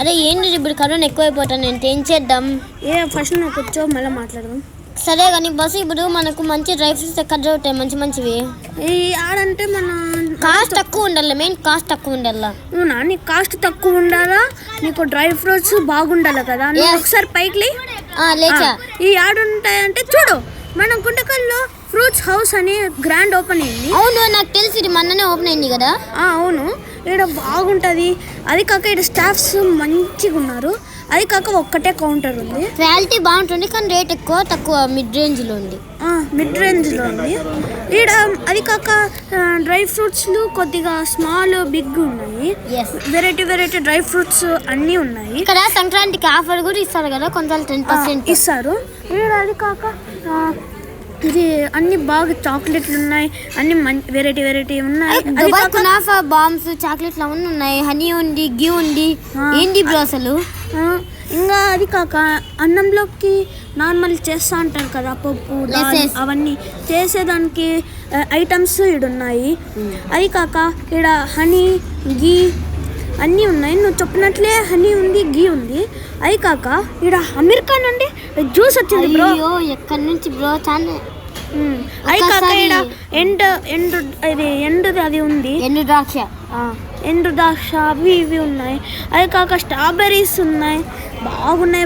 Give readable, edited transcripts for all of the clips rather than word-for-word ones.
అరే ఏంటి ఇప్పుడు కరోనా ఎక్కువైపోతాను నేను ఏం చేద్దాం? ఫస్ట్ నువ్వు కూర్చో, మళ్ళీ మాట్లాడదాం. సరే కానీ బస్సు ఇప్పుడు మనకు మంచి డ్రై ఫ్రూట్స్ ఎక్కడ దొరుకుతాయి మంచివి? ఆడంటే మన కాస్ట్ తక్కువ ఉండాలి, మెయిన్ కాస్ట్ తక్కువ ఉండాలా. అవునా, నీకు కాస్ట్ తక్కువ ఉండాలా, నీకు డ్రై ఫ్రూట్స్ బాగుండాలి కదా. ఒకసారి పైకి లేచా. ఈ ఆడుంటాయంటే చూడు, మన గుంటకల్లో ఫ్రూట్స్ హౌస్ అని గ్రాండ్ ఓపెన్ అయింది. అవును నాకు తెలిసి ఇది మొన్ననే ఓపెన్ అయింది కదా. అవును, ఇక్కడ బాగుంటుంది. అది కాక ఇక్కడ స్టాఫ్స్ మంచిగా ఉన్నారు. అది కాక ఒక్కటే కౌంటర్ ఉంది. క్వాలిటీ బాగుంటుంది కానీ రేట్ తక్కువ మిడ్ రేంజ్లో ఉంది. ఇక్కడ అది కాక డ్రై ఫ్రూట్స్లు కొద్దిగా స్మాల్ బిగ్ ఉన్నాయి. వెరైటీ డ్రై ఫ్రూట్స్ అన్నీ ఉన్నాయి. ఇక్కడ సంక్రాంతికి ఆఫర్ కూడా ఇస్తారు కదా, కొంచెం 10% ఇస్తారు. ఇక్కడ అది కాక ఇది అన్ని బాగా చాక్లెట్లు ఉన్నాయి, అన్ని వెరైటీ ఉన్నాయి. కునాఫా బాంబ్స్ చాక్లెట్లు అవన్నీ ఉన్నాయి, హనీ ఉంది, గీ ఉంది. ఏంటి బ్రో అసలు? ఇంకా అది కాక అన్నంలోకి నార్మల్ చేస్తూ ఉంటారు కదా, పప్పు అవన్నీ చేసేదానికి ఐటమ్స్ ఇక్కడ ఉన్నాయి. అది కాక ఇక్కడ హనీ గీ అన్నీ ఉన్నాయి. నువ్వు చెప్పినట్లే హనీ ఉంది, గీ ఉంది. అది కాక ఇక్కడ అమెరికా నుండి జ్యూస్ వచ్చింది బ్రో. ఎక్కడి నుంచి బ్రో? చాలా అది కాక ఇక్కడ ఎండుది అది ఉంది, ఎండు ద్రాక్ష అవి ఇవి ఉన్నాయి. అది కాక స్ట్రాబెర్రీస్ ఉన్నాయి, బాగున్నాయి.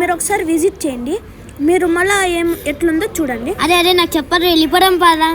మీరు ఒకసారి విజిట్ చేయండి, మీరు మళ్ళీ ఎట్లుందో చూడండి. అదే నాకు చెప్పరు, వెళ్ళిపోవడం పదా.